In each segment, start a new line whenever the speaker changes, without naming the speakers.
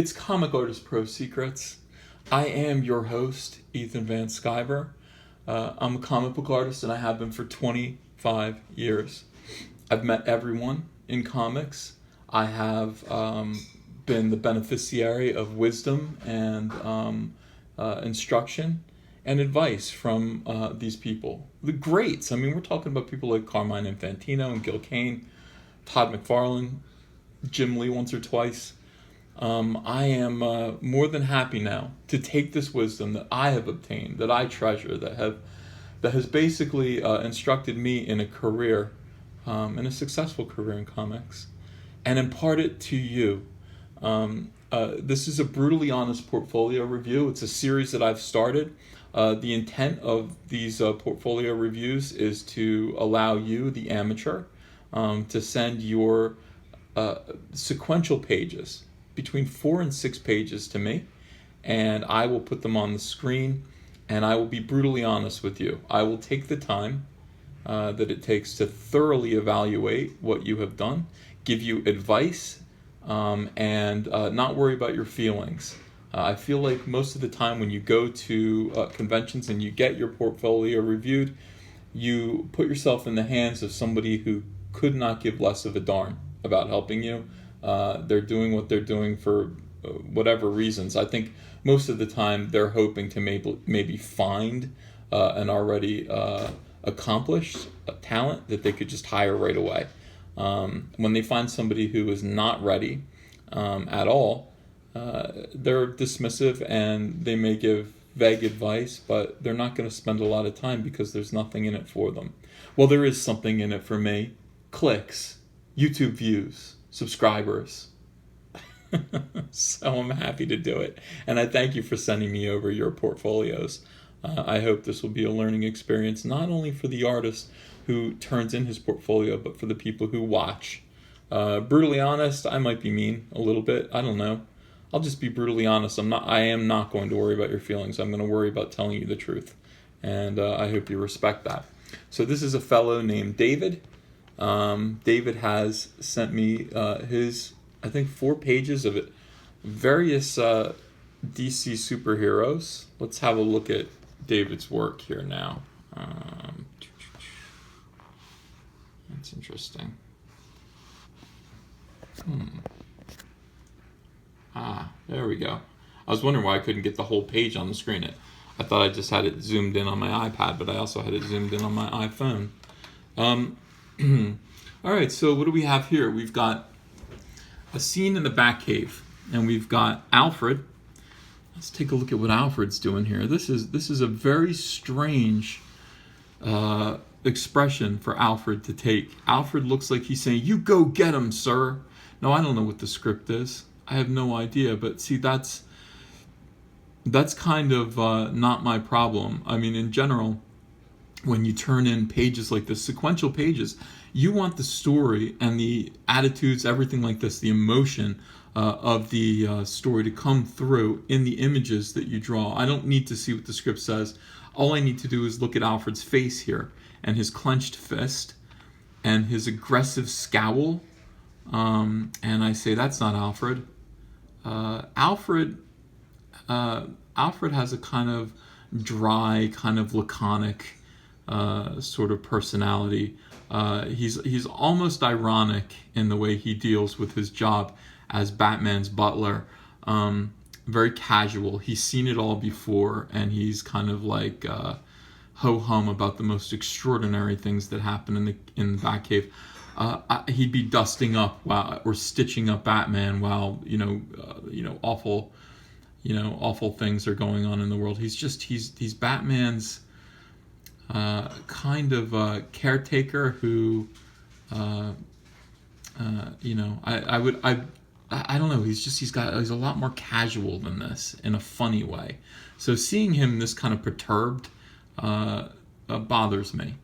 It's Comic Artist Pro Secrets. I am your host, Ethan Van Sciver. I'm a comic book artist and I have been for 25 years. I've met everyone in comics. I have been the beneficiary of wisdom and instruction and advice from these people. The greats. I mean, we're talking about people like Carmine Infantino and Gil Kane, Todd McFarlane, Jim Lee once or twice. I am more than happy now to take this wisdom that I have obtained, that I treasure, that has basically instructed me in a career, in a successful career in comics, and impart it to you. This is a brutally honest portfolio review. It's a series that I've started. The intent of these portfolio reviews is to allow you, the amateur, to send your sequential pages, between 4 and 6 pages, to me, and I will put them on the screen, and I will be brutally honest with you. I will take the time that it takes to thoroughly evaluate what you have done, give you advice, and not worry about your feelings. I feel like most of the time when you go to conventions and you get your portfolio reviewed, you put yourself in the hands of somebody who could not give less of a darn about helping you. They're doing what they're doing for whatever reasons. I think most of the time they're hoping to maybe find an already accomplished talent that they could just hire right away. When they find somebody who is not ready at all, they're dismissive and they may give vague advice, but they're not going to spend a lot of time because there's nothing in it for them. Well, there is something in it for me. Clicks, YouTube views, subscribers. So I'm happy to do it, and I thank you for sending me over your portfolios. I hope this will be a learning experience, not only for the artist who turns in his portfolio, but for the people who watch. Brutally honest, I might be mean a little bit, I don't know. I'll just be brutally honest. I am not going to worry about your feelings. I'm going to worry about telling you the truth, and I hope you respect that. So this is a fellow named David. David has sent me his, I think, 4 pages of it, various DC superheroes. Let's have a look at David's work here now. That's interesting. There we go. I was wondering why I couldn't get the whole page on the screen. I thought I just had it zoomed in on my iPad, but I also had it zoomed in on my iPhone. All right, so what do we have here? We've got a scene in the Batcave, and we've got Alfred. Let's take a look at what Alfred's doing here. This is a very strange expression for Alfred to take. Alfred looks like he's saying, "You go get him, sir." Now, I don't know what the script is. I have no idea, but see, that's kind of not my problem. I mean, in general, when you turn in pages like this, sequential pages, you want the story and the attitudes, everything like this, the emotion of the story to come through in the images that you draw. I don't need to see what the script says. All I need to do is look at Alfred's face here, and his clenched fist, and his aggressive scowl, and I say, that's not Alfred. Alfred has a kind of dry, kind of laconic sort of personality. He's almost ironic in the way he deals with his job as Batman's butler. Very casual. He's seen it all before, and he's kind of like ho-hum about the most extraordinary things that happen in the Batcave. He'd be dusting up or stitching up Batman while awful things are going on in the world. He's Batman's kind of caretaker who, I don't know. He's a lot more casual than this in a funny way. So seeing him this kind of perturbed bothers me.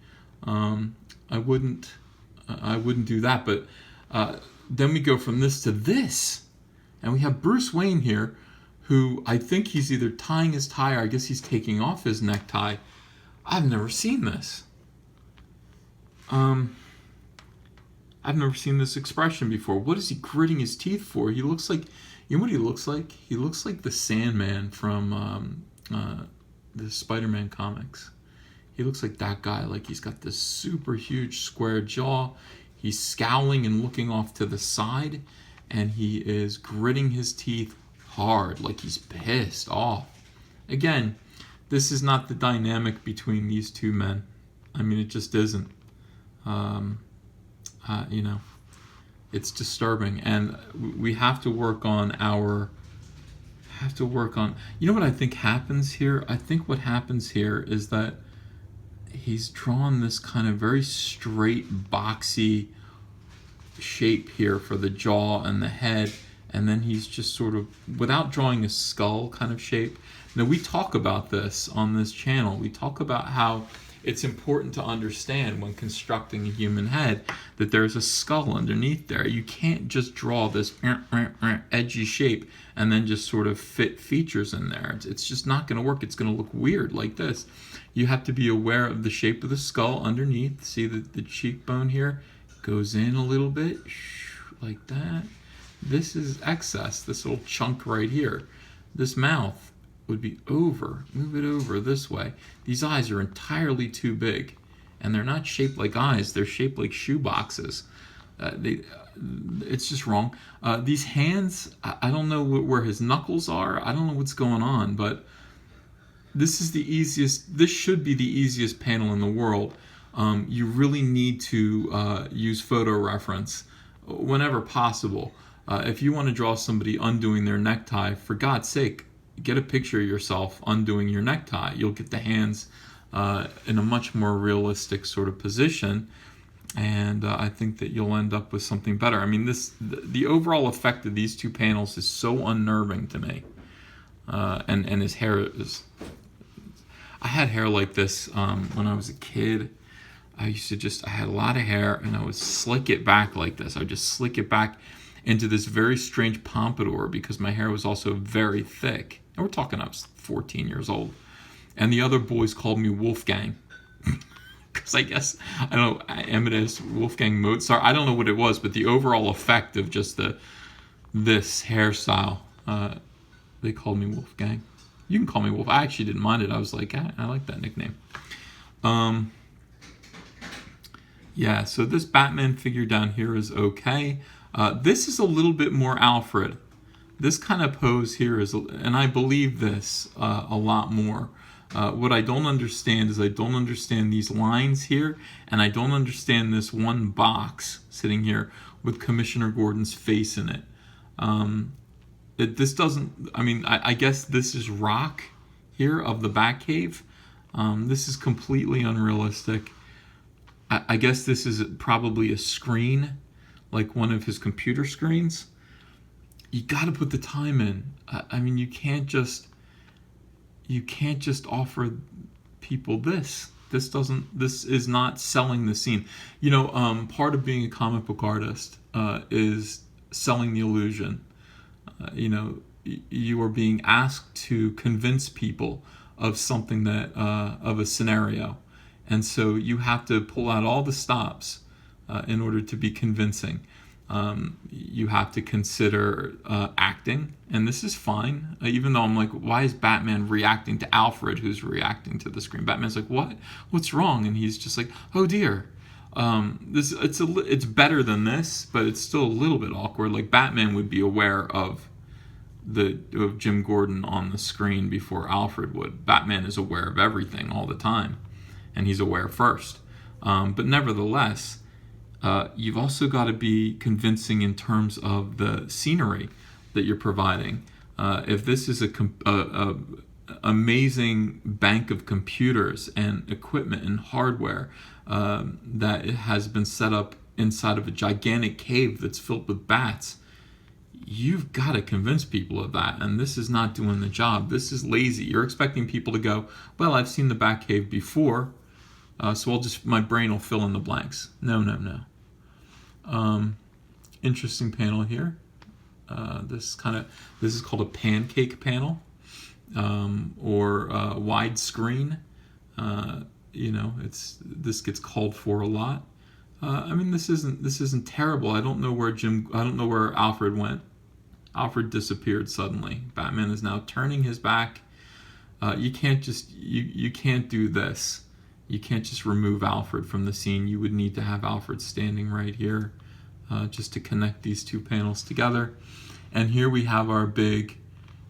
I wouldn't do that. But then we go from this to this, and we have Bruce Wayne here, who I think he's either tying his tie, or I guess he's taking off his necktie. I've never seen this. I've never seen this expression before. What is he gritting his teeth for? He looks like You know what he looks like? He looks like the Sandman from the Spider-Man comics. He looks like that guy. Like he's got this super huge square jaw. He's scowling and looking off to the side, and he is gritting his teeth hard, like he's pissed off. Again, this is not the dynamic between these two men. I mean, it just isn't. You know, it's disturbing, and we have to work on our. Have to work on. You know what I think happens here? I think what happens here is that he's drawn this kind of very straight, boxy shape here for the jaw and the head, and then he's just sort of, without drawing a skull kind of shape. Now, we talk about this on this channel. We talk about how it's important to understand when constructing a human head that there's a skull underneath there. You can't just draw this edgy shape and then just sort of fit features in there. It's just not going to work. It's going to look weird like this. You have to be aware of the shape of the skull underneath. See the cheekbone here goes in a little bit, like that. This is excess, this little chunk right here. This mouth would be over. Move it over this way. These eyes are entirely too big, and they're not shaped like eyes. They're shaped like shoe boxes. It's just wrong. These hands, I don't know where his knuckles are. I don't know what's going on, but this is the easiest. This should be the easiest panel in the world. You really need to use photo reference whenever possible. If you want to draw somebody undoing their necktie, for God's sake, get a picture of yourself undoing your necktie. You'll get the hands in a much more realistic sort of position, and I think that you'll end up with something better. I mean, the overall effect of these two panels is so unnerving to me. And his hair is... I had hair like this when I was a kid. I had a lot of hair, and I would slick it back like this. I would just slick it back into this very strange pompadour because my hair was also very thick. And we're talking, I was 14 years old. And the other boys called me Wolfgang. Because I guess, I don't know, Amadeus, Wolfgang Mozart, I don't know what it was, but the overall effect of just this hairstyle, they called me Wolfgang. You can call me Wolf. I actually didn't mind it. I was like, I like that nickname. Yeah, so this Batman figure down here is okay. This is a little bit more Alfred. This kind of pose here is, and I believe this a lot more. What I don't understand is I don't understand these lines here, and I don't understand this one box sitting here with Commissioner Gordon's face in it. This doesn't, I mean, I guess this is rock here of the Batcave. This is completely unrealistic. I guess this is probably a screen, like one of his computer screens. You got to put the time in. I mean, you can't just offer people this. This is not selling the scene. You know, part of being a comic book artist is selling the illusion. You know, you are being asked to convince people of something of a scenario. And so you have to pull out all the stops in order to be convincing. You have to consider acting, and this is fine. Even though I'm like, why is Batman reacting to Alfred, who's reacting to the screen? Batman's like, what? What's wrong? And he's just like, oh dear. It's better than this, but it's still a little bit awkward. Like Batman would be aware of Jim Gordon on the screen before Alfred would. Batman is aware of everything all the time, and he's aware first. But nevertheless, you've also got to be convincing in terms of the scenery that you're providing. If this is a amazing bank of computers and equipment and hardware that has been set up inside of a gigantic cave that's filled with bats, you've got to convince people of that, and this is not doing the job. This is lazy. You're expecting people to go, well, I've seen the Batcave before, so my brain will fill in the blanks. No. Interesting panel here. This is called a pancake panel, or widescreen. This gets called for a lot. I mean, this isn't terrible. I don't know where Alfred went. Alfred disappeared suddenly. Batman is now turning his back. You can't do this. You can't just remove Alfred from the scene. You would need to have Alfred standing right here just to connect these two panels together. And here we have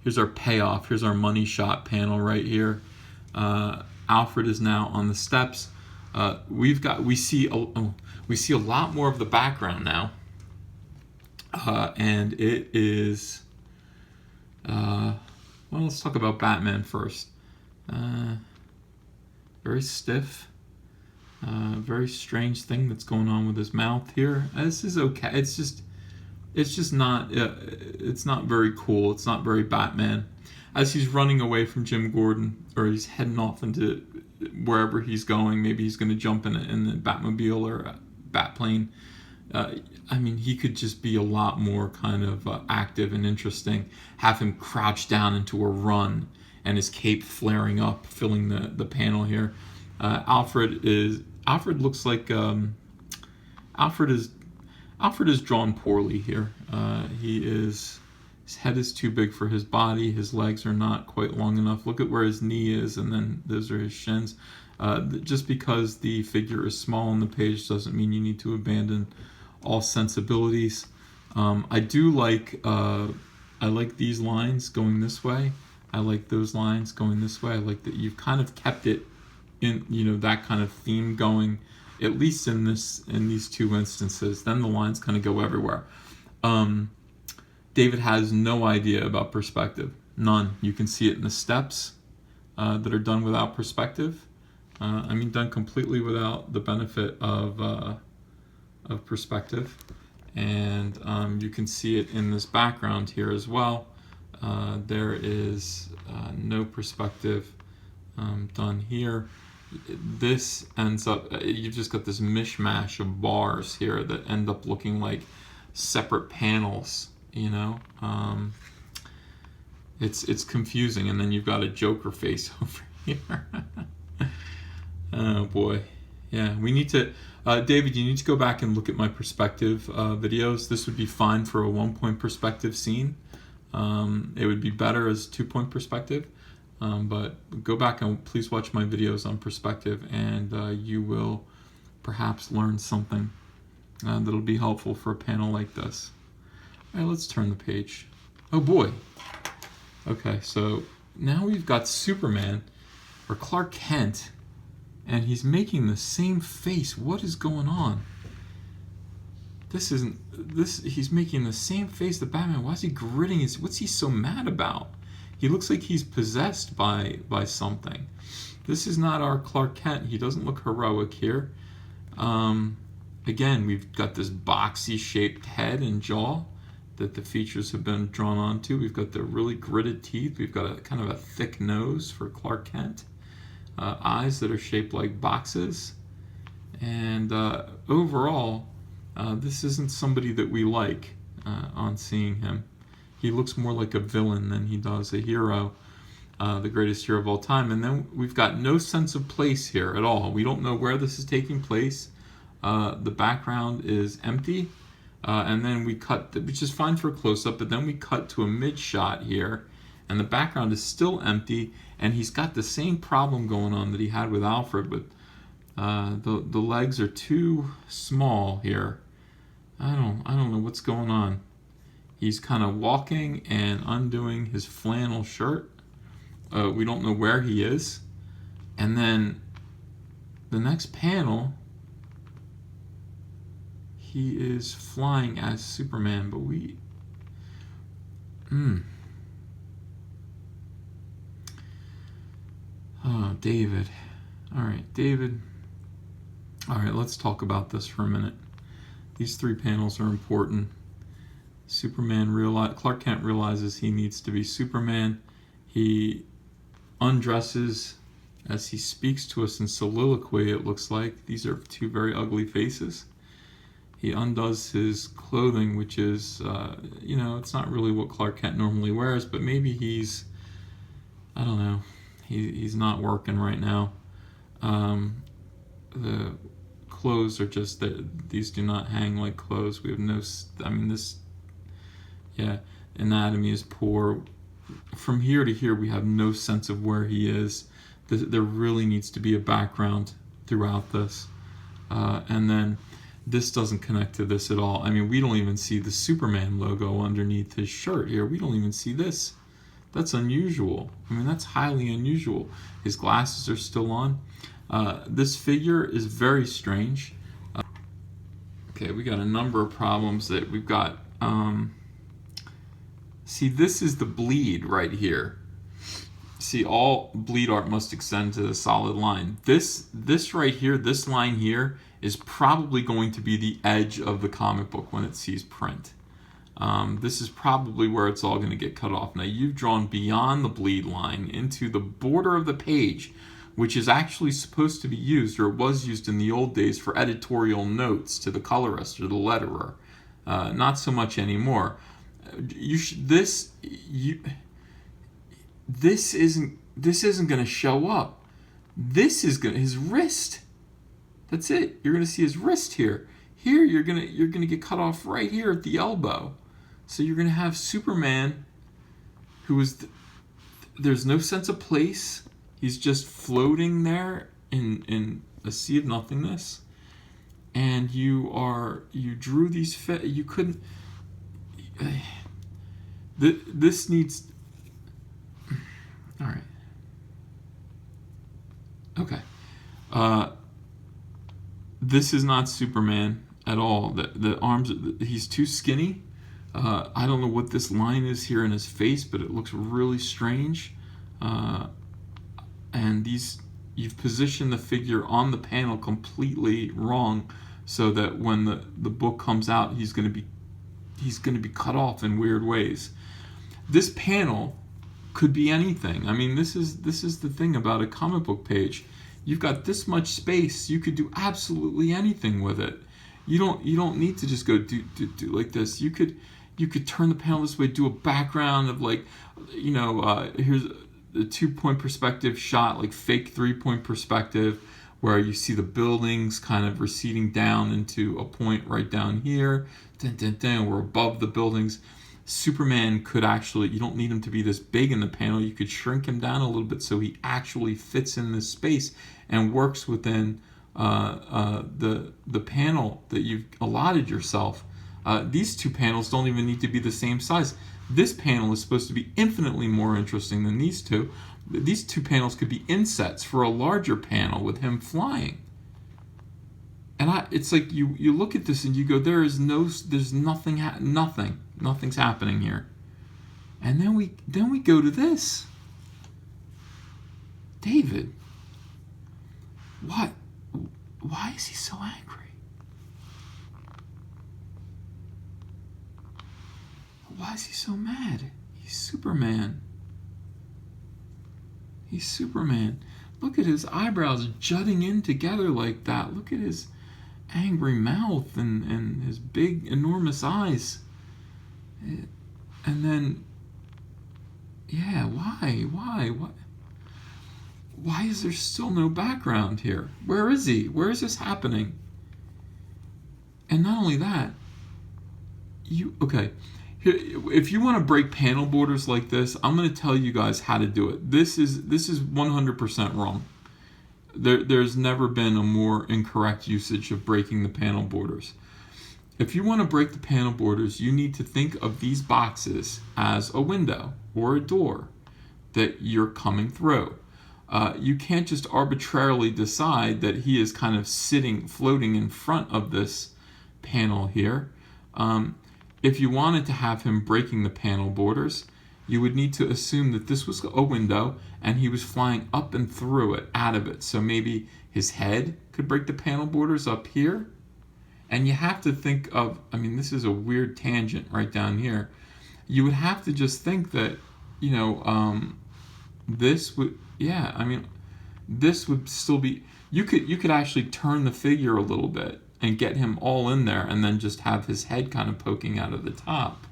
here's our payoff. Here's our money shot panel right here. Alfred is now on the steps. We see a lot more of the background now. And it is, well, let's talk about Batman first. Very stiff, very strange thing that's going on with his mouth here. This is okay. It's just not, it's not very cool. It's not very Batman. As he's running away from Jim Gordon, or he's heading off into wherever he's going, maybe he's going to jump in the Batmobile or a Batplane. I mean, he could just be a lot more kind of active and interesting. Have him crouch down into a run and his cape flaring up, filling the panel here. Alfred looks like Alfred is drawn poorly here. His head is too big for his body. His legs are not quite long enough. Look at where his knee is, and then those are his shins. Just because the figure is small on the page doesn't mean you need to abandon all sensibilities. I like these lines going this way. I like those lines going this way. I like that you've kind of kept it in, that kind of theme going, at least in these two instances. Then the lines kind of go everywhere. David has no idea about perspective. None. You can see it in the steps that are done without perspective. Done completely without the benefit of perspective. And you can see it in this background here as well. There is no perspective done here. This ends up, you've just got this mishmash of bars here that end up looking like separate panels, It's confusing, and then you've got a Joker face over here. Oh boy. Yeah, we need to, David, you need to go back and look at my perspective videos. This would be fine for a 1-point perspective scene. It would be better as 2-point perspective. But go back and please watch my videos on perspective, and you will perhaps learn something that'll be helpful for a panel like this. All right, let's turn the page. Oh boy. Okay, so now we've got Superman, or Clark Kent, and he's making the same face. What is going on? He's making the same face that Batman. Why is he gritting what's he so mad about? He looks like he's possessed by something. This is not our Clark Kent. He doesn't look heroic here. Again, we've got this boxy shaped head and jaw that the features have been drawn onto. We've got the really gritted teeth. We've got a kind of a thick nose for Clark Kent. Eyes that are shaped like boxes. And overall, this isn't somebody that we like on seeing him. He looks more like a villain than he does a hero, the greatest hero of all time. And then we've got no sense of place here at all. We don't know where this is taking place. The background is empty. And then we cut, which is fine for a close-up, but then we cut to a mid-shot here, and the background is still empty, and he's got the same problem going on that he had with Alfred, but the legs are too small here. I don't know what's going on. He's kind of walking and undoing his flannel shirt. We don't know where he is. And then the next panel, he is flying as Superman, but Oh, David. All right, David. All right, let's talk about this for a minute. These 3 panels are important. Clark Kent realizes he needs to be Superman. He undresses as he speaks to us in soliloquy, it looks like. These are 2 very ugly faces. He undoes his clothing, which is, it's not really what Clark Kent normally wears, but maybe he's, I don't know, he's not working right now. The clothes are just, these do not hang like clothes. We have no, anatomy is poor. From here to here, we have no sense of where he is. There really needs to be a background throughout this. And then this doesn't connect to this at all. I mean, we don't even see the Superman logo underneath his shirt here. We don't even see this. That's unusual. I mean, that's highly unusual. His glasses are still on. This figure is very strange. Okay, we got a number of problems that we've got. See, this is the bleed right here. See, all bleed art must extend to the solid line. This right here, this line here, is probably going to be the edge of the comic book when it sees print. This is probably where it's all going to get cut off. Now, you've drawn beyond the bleed line into the border of the page, which is actually supposed to be used, or was used in the old days, for editorial notes to the colorist or the letterer. Not so much anymore. This isn't going to show up. This is his wrist. That's it. You're going to see his wrist here. Here you're going to get cut off right here at the elbow. So you're going to have Superman, who is there's no sense of place. He's just floating there in a sea of nothingness. And you drew these you couldn't. This needs. All right. Okay. This is not Superman at all. The arms, he's too skinny. I don't know what this line is here in his face, but it looks really strange. And you've positioned the figure on the panel completely wrong, so that when the book comes out, he's going to be cut off in weird ways. This panel could be anything. I mean, this is the thing about a comic book page. You've got this much space. You could do absolutely anything with it. You don't need to just go do like this. You could turn the panel this way, do a background of here's a 2-point perspective shot, like fake 3-point perspective, where you see the buildings kind of receding down into a point right down here. We're above the buildings. Superman could actually, you don't need him to be this big in the panel. You could shrink him down a little bit so he actually fits in this space and works within the panel that you've allotted yourself. These two panels don't even need to be the same size. This panel is supposed to be infinitely more interesting than these two. These two panels could be insets for a larger panel with him flying. And it's like you look at this and you go, there's nothing, nothing's happening here. And then we go to this. David, why is he so angry? Why is he so mad? He's Superman. He's Superman. Look at his eyebrows jutting in together like that. Look at his angry mouth and his big, enormous eyes. And then, yeah, why? Why is there still no background here? Where is he? Where is this happening? And not only that, if you want to break panel borders like this, I'm going to tell you guys how to do it. This is 100% wrong. There's never been a more incorrect usage of breaking the panel borders. If you want to break the panel borders, you need to think of these boxes as a window or a door that you're coming through. You can't just arbitrarily decide that he is kind of floating in front of this panel here. If you wanted to have him breaking the panel borders, you would need to assume that this was a window and he was flying up and through it, out of it. So maybe his head could break the panel borders up here. And you have to think of, this is a weird tangent right down here. You would have to just think that, this would, this would still be, you could actually turn the figure a little bit and get him all in there and then just have his head kind of poking out of the top.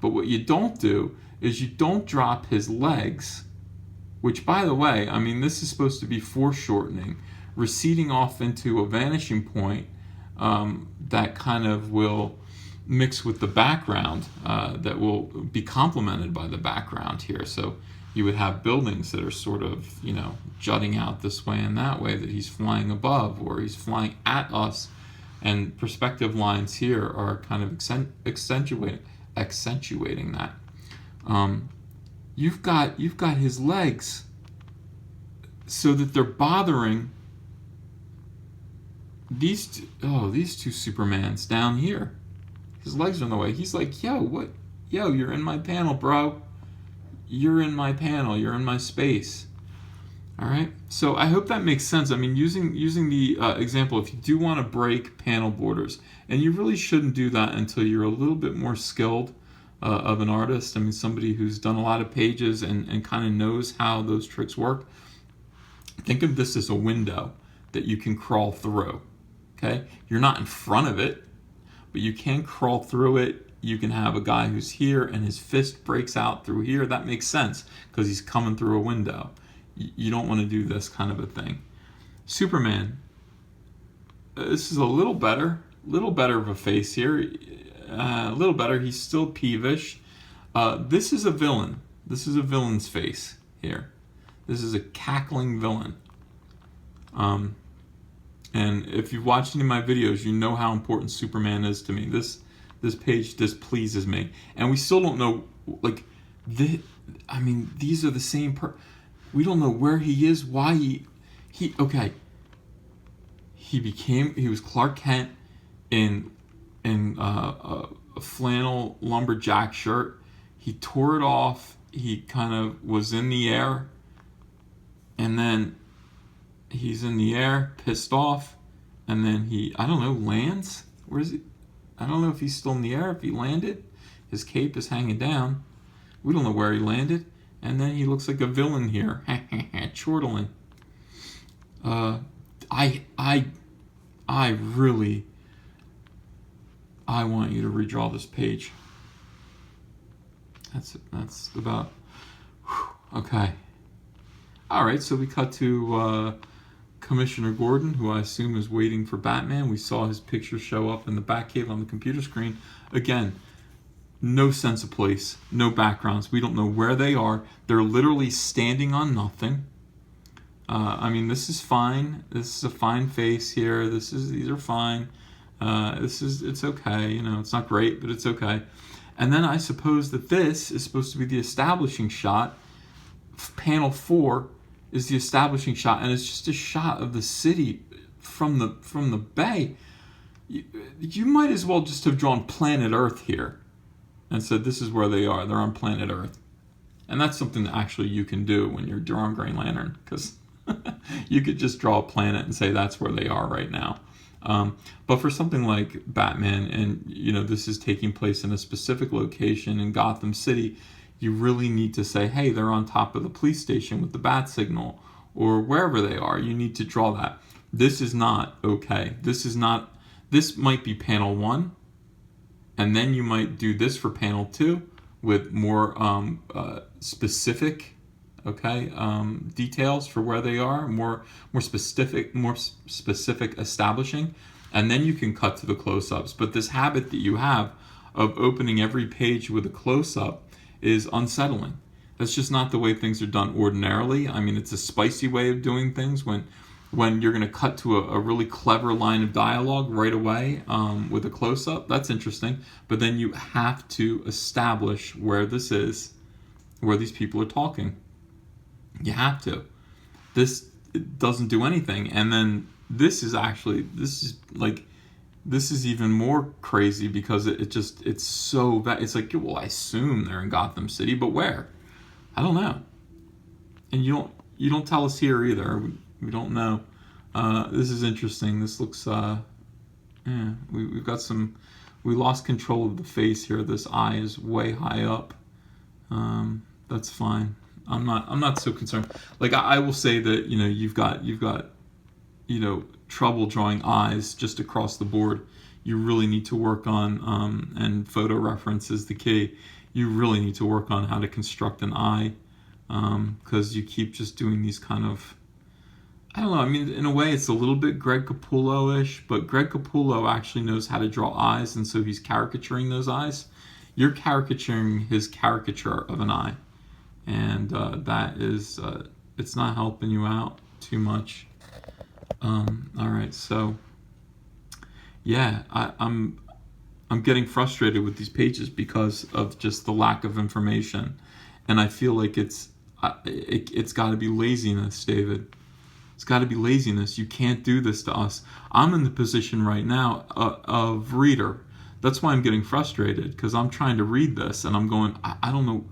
But what you don't do is you don't drop his legs, which, by the way, this is supposed to be foreshortening, receding off into a vanishing point that kind of will mixed with the background that will be complemented by the background here. So you would have buildings that are sort of, jutting out this way and that way, that he's flying above or he's flying at us. And perspective lines here are kind of accentuating that. You've got his legs so that they're bothering these two Supermans down here. His legs are in the way. He's like, yo, what? Yo, you're in my panel, bro. You're in my panel. You're in my space. All right. So I hope that makes sense. I mean, using the example, if you do want to break panel borders, and you really shouldn't do that until you're a little bit more skilled of an artist. I mean, somebody who's done a lot of pages and kind of knows how those tricks work. Think of this as a window that you can crawl through. Okay. You're not in front of it, but you can crawl through it. You can have a guy who's here and his fist breaks out through here. That makes sense because he's coming through a window. You don't want to do this kind of a thing. Superman, this is a little better of a face here. A little better. He's still peevish. This is a villain. This is a villain's face here. This is a cackling villain. And if you've watched any of my videos, you know how important Superman is to me. This page displeases me, and we still don't know. These are the same. We don't know where he is. Why he okay. He was Clark Kent in a flannel lumberjack shirt. He tore it off. He kind of was in the air, and then he's in the air, pissed off, and then lands. Where is he? I don't know if he's still in the air. If he landed, his cape is hanging down. We don't know where he landed. And then he looks like a villain here, chortling. I want you to redraw this page. That's about. Okay. All right. So we cut to Commissioner Gordon, who I assume is waiting for Batman. We saw his picture show up in the Batcave on the computer screen. Again, no sense of place, no backgrounds. We don't know where they are. They're literally standing on nothing. This is fine. This is a fine face here. These are fine. It's okay. It's not great, but it's okay. And then I suppose that this is supposed to be the establishing shot. Panel 4 is the establishing shot, and it's just a shot of the city from the bay. You might as well just have drawn planet Earth here and said this is where they are. They're on planet Earth. And that's something that actually you can do when you're drawing Green Lantern, because you could just draw a planet and say that's where they are right now. But for something like Batman, and this is taking place in a specific location in Gotham City, you really need to say, hey, they're on top of the police station with the bat signal, or wherever they are. You need to draw that. This is not okay. This might be panel 1, and then you might do this for panel 2 with more specific details for where they are, more specific establishing, and then you can cut to the close-ups. But this habit that you have of opening every page with a close-up is unsettling. That's just not the way things are done ordinarily. It's a spicy way of doing things when you're going to cut to a really clever line of dialogue right away with a close-up. That's interesting. But then you have to establish where this is, where these people are talking. You have to. This doesn't do anything. And then this is even more crazy because it's so bad. It's like, well, I assume they're in Gotham City, but where? I don't know. And you don't tell us here either. We don't know. This is interesting. This looks we've got some. We lost control of the face here. This eye is way high up. That's fine. I'm not so concerned. Like I will say that you've got trouble drawing eyes just across the board. You really need to work on and photo reference is the key. You really need to work on how to construct an eye because you keep just doing these kind of I don't know. I mean, in a way, it's a little bit Greg Capullo-ish, but Greg Capullo actually knows how to draw eyes, and so he's caricaturing those eyes. You're caricaturing his caricature of an eye, and that is, it's not helping you out too much. All right, so yeah, I'm getting frustrated with these pages because of just the lack of information, and I feel like it's got to be laziness, David. It's got to be laziness. You can't do this to us. I'm in the position right now of reader. That's why I'm getting frustrated, because I'm trying to read this and I'm going, I don't know,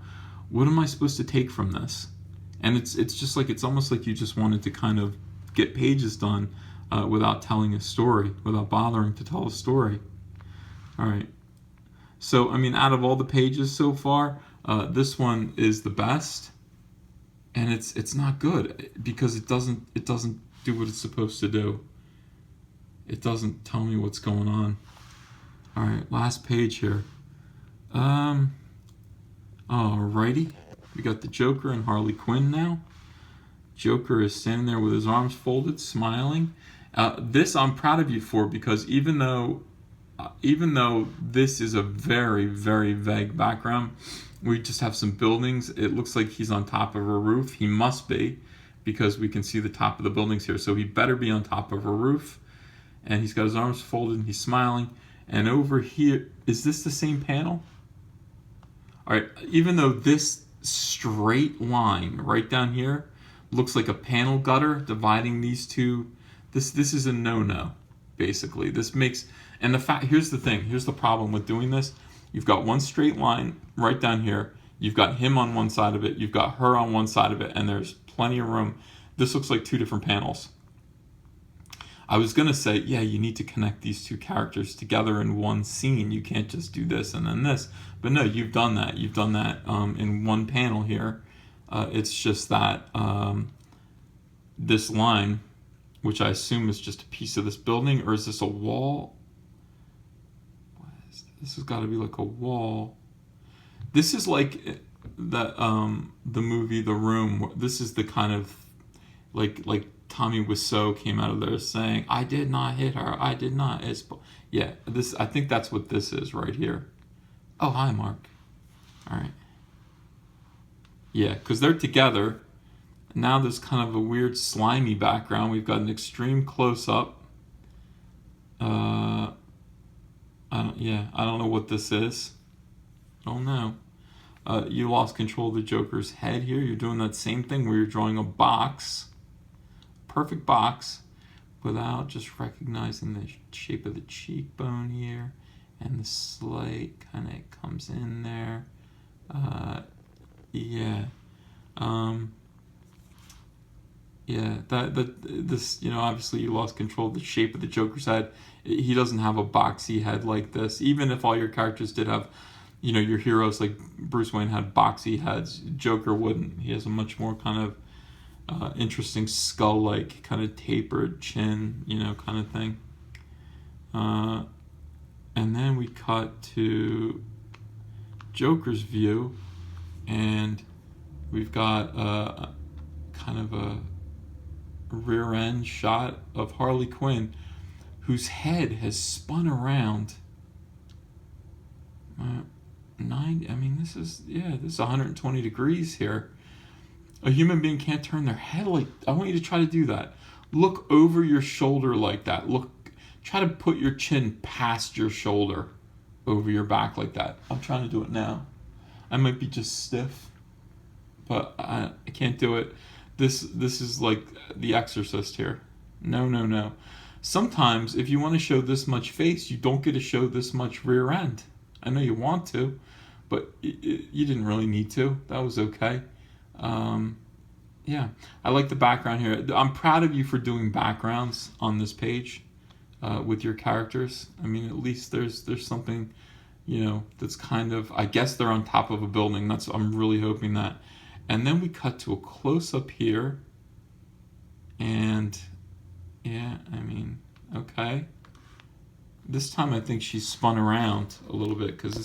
what am I supposed to take from this? And it's just like, it's almost like you just wanted to kind of get pages done without telling a story, without bothering to tell a story. All right. So, I mean, out of all the pages so far, this one is the best. And it's not good because it doesn't do what it's supposed to do. It doesn't tell me what's going on. All right, last page here. Alrighty, we got the Joker and Harley Quinn now. Joker is standing there with his arms folded, smiling. This I'm proud of you for, because even though this is a very, very vague background, we just have some buildings. It looks like he's on top of a roof. He must be, because we can see the top of the buildings here. So he better be on top of a roof. And he's got his arms folded and he's smiling. And over here, is this the same panel? All right, even though this straight line right down here looks like a panel gutter dividing these two, this is a no-no, basically. This makes, and here's the thing, here's the problem with doing this. You've got one straight line right down here. You've got him on one side of it. You've got her on one side of it, and there's plenty of room. This looks like two different panels. I was going to say, yeah, you need to connect these two characters together in one scene. You can't just do this and then this. But no, you've done that. You've done that in one panel here. It's just that this line, which I assume is just a piece of this building, or is this a wall? This has got to be like a wall. This is like the movie The Room. This is the kind of like Tommy Wiseau came out of there saying, "I did not hit her. I did not." Yeah, this, I think that's what this is right here. Oh, hi, Mark. All right. Yeah, because they're together. Now there's kind of a weird slimy background. We've got an extreme close-up. I don't know what this is. Oh no. You lost control of the Joker's head here. You're doing that same thing where you're drawing a box, perfect box, without just recognizing the shape of the cheekbone here, and the slight kind of comes in there. This, obviously you lost control of the shape of the Joker's head. He doesn't have a boxy head like this. Even if all your characters did have, your heroes like Bruce Wayne had boxy heads, Joker wouldn't. He has a much more kind of interesting skull-like, kind of tapered chin, kind of thing. And then we cut to Joker's view, and we've got kind of a rear end shot of Harley Quinn, whose head has spun around this is 120 degrees here. A human being can't turn their head like, I want you to try to do that. Look over your shoulder like that. Try to put your chin past your shoulder over your back like that. I'm trying to do it now. I might be just stiff, but I can't do it. This is like The Exorcist here. No. Sometimes if you want to show this much face, you don't get to show this much rear end. I know you want to, but you didn't really need to. That was okay. I like the background here. I'm proud of you for doing backgrounds on this page with your characters. I mean, at least there's something, that's kind of, I guess they're on top of a building. I'm really hoping that. And then we cut to a close-up here. And, okay. This time I think she's spun around a little bit, because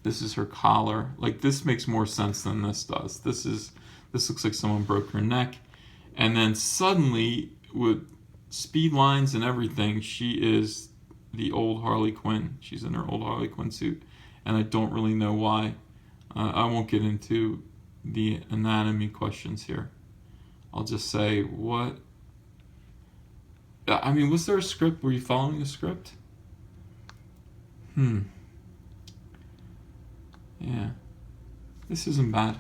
this is her collar. Like, this makes more sense than this does. This looks like someone broke her neck. And then suddenly with speed lines and everything, she is the old Harley Quinn. She's in her old Harley Quinn suit, and I don't really know why. I won't get into the anatomy questions here. I'll just say, what? I mean, was there a script? Were you following a script? Yeah. This isn't bad.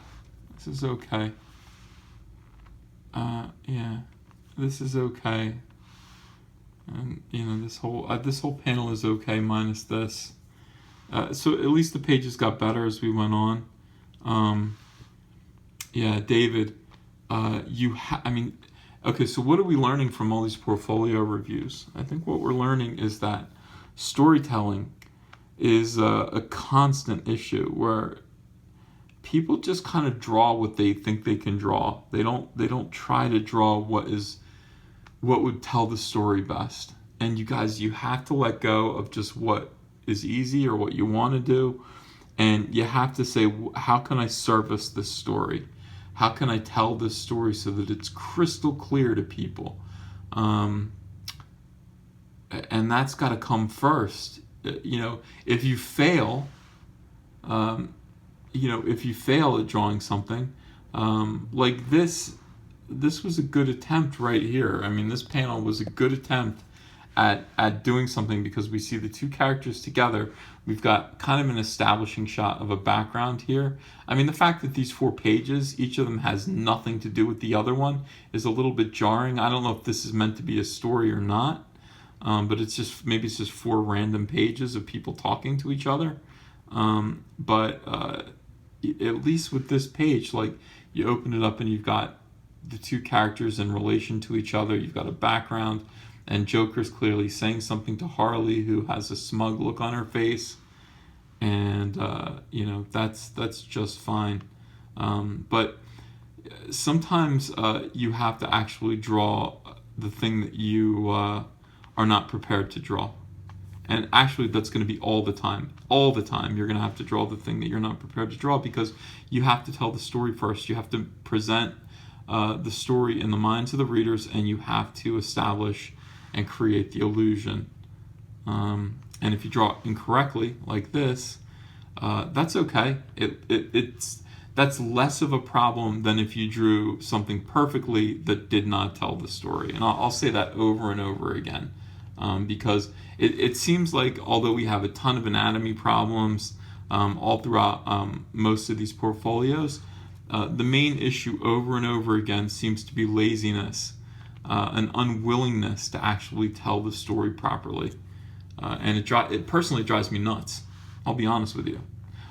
This is okay. Yeah. This is okay. And, this whole panel is okay minus this. So at least the pages got better as we went on. Yeah, David, okay, so what are we learning from all these portfolio reviews? I think what we're learning is that storytelling is a constant issue where people just kind of draw what they think they can draw. They don't try to draw what would tell the story best. And you guys, you have to let go of just what is easy or what you want to do, and you have to say, how can I service this story? How can I tell this story so that it's crystal clear to people? And that's got to come first. If you fail, if you fail at drawing something, like this was a good attempt right here. I mean, this panel was a good attempt at doing something, because we see the two characters together. We've got kind of an establishing shot of a background here. I mean, the fact that these 4 pages, each of them has nothing to do with the other one, is a little bit jarring. I don't know if this is meant to be a story or not, but maybe it's just 4 random pages of people talking to each other. But at least with this page, like, you open it up and you've got the two characters in relation to each other. You've got a background, and Joker's clearly saying something to Harley, who has a smug look on her face, and that's just fine. But sometimes you have to actually draw the thing that you are not prepared to draw. And actually, that's going to be all the time. All the time, you're going to have to draw the thing that you're not prepared to draw, because you have to tell the story first. You have to present the story in the minds of the readers, and you have to establish and create the illusion. And if you draw incorrectly, like this, that's okay. That's less of a problem than if you drew something perfectly that did not tell the story. And I'll say that over and over again, because it seems like, although we have a ton of anatomy problems all throughout most of these portfolios, the main issue over and over again seems to be laziness, an unwillingness to actually tell the story properly. And it personally drives me nuts. I'll be honest with you.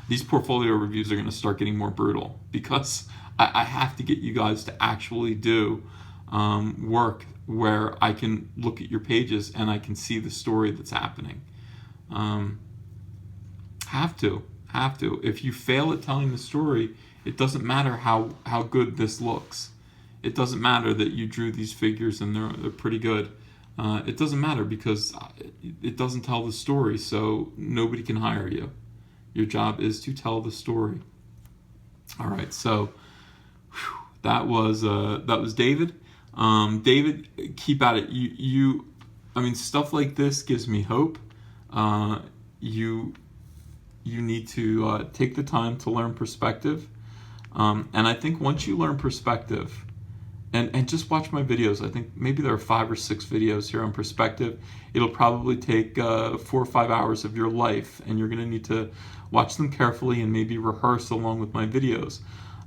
These portfolio reviews are going to start getting more brutal, because I have to get you guys to actually do work where I can look at your pages and I can see the story that's happening. Have to. If you fail at telling the story, it doesn't matter how good this looks. It doesn't matter that you drew these figures and they're pretty good. It doesn't matter, because it doesn't tell the story, so nobody can hire you. Your job is to tell the story. All right, so that was David. David, keep at it. I mean, stuff like this gives me hope. You need to take the time to learn perspective. And I think once you learn perspective, and just watch my videos. I think maybe there are 5 or 6 videos here on perspective. It'll probably take 4 or 5 hours of your life, and you're going to need to watch them carefully and maybe rehearse along with my videos.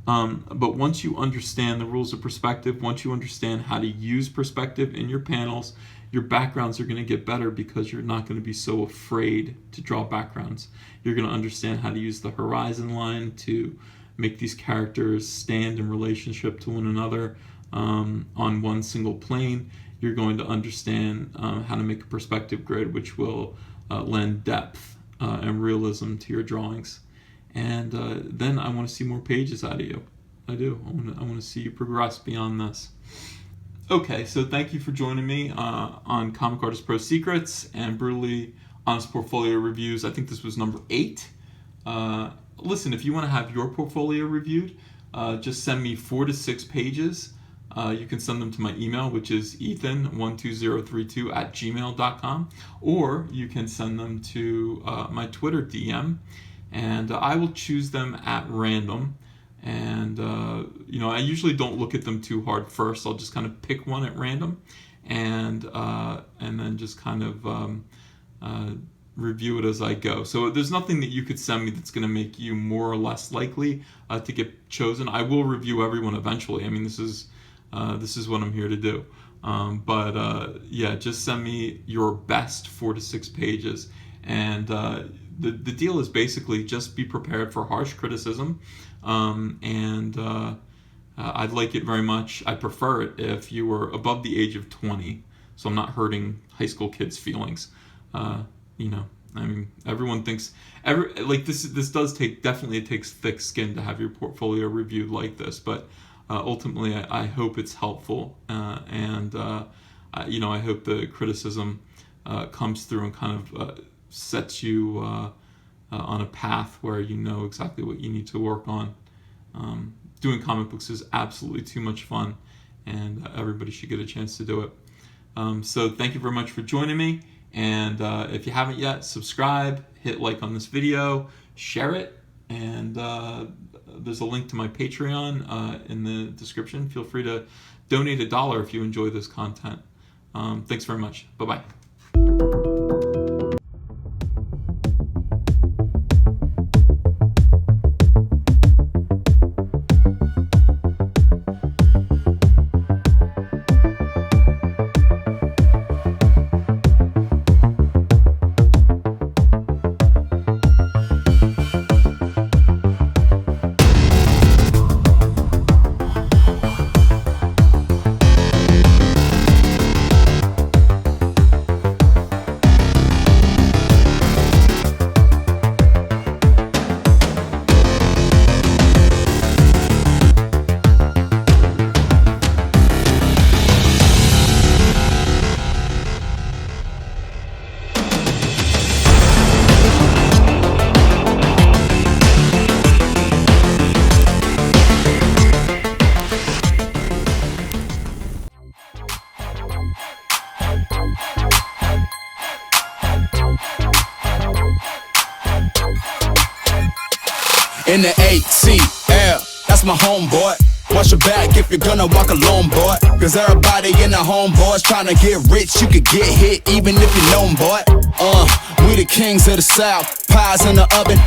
But once you understand the rules of perspective, once you understand how to use perspective in your panels, your backgrounds are going to get better, because you're not going to be so afraid to draw backgrounds. You're going to understand how to use the horizon line to make these characters stand in relationship to one another on one single plane. You're going to understand how to make a perspective grid, which will lend depth and realism to your drawings. And then I want to see more pages out of you. I do. I want to see you progress beyond this. Okay, so thank you for joining me on Comic Artist Pro Secrets and Brutally Honest Portfolio Reviews. I think this was number 8. Listen, if you want to have your portfolio reviewed, just send me 4 to 6 pages you can send them to my email, which is ethan12032@gmail.com, or you can send them to my Twitter DM, and I will choose them at random. And I usually don't look at them too hard first. I'll just kind of pick one at random, and then just kind of review it as I go. So there's nothing that you could send me that's going to make you more or less likely to get chosen. I will review everyone eventually. I mean, this is what I'm here to do. Just send me your best 4 to 6 pages, and the deal is basically just be prepared for harsh criticism, I'd like it very much. I prefer it if you were above the age of 20, so I'm not hurting high school kids' feelings. I mean, everyone thinks this does definitely it takes thick skin to have your portfolio reviewed like this, but ultimately I hope it's helpful, I hope the criticism comes through and kind of sets you on a path where you know exactly what you need to work on. Doing comic books is absolutely too much fun, and everybody should get a chance to do it. So thank you very much for joining me, and if you haven't yet, subscribe, hit like on this video, share it, and there's a link to my Patreon in the description. Feel free to donate $1 if you enjoy this content. Thanks very much. Bye-bye.
In the ATL, that's my homeboy. Watch your back if you're gonna walk alone, boy. Cause everybody in the homeboys trying to get rich. You could get hit even if you know 'em, boy. We the kings of the South, pies in the oven.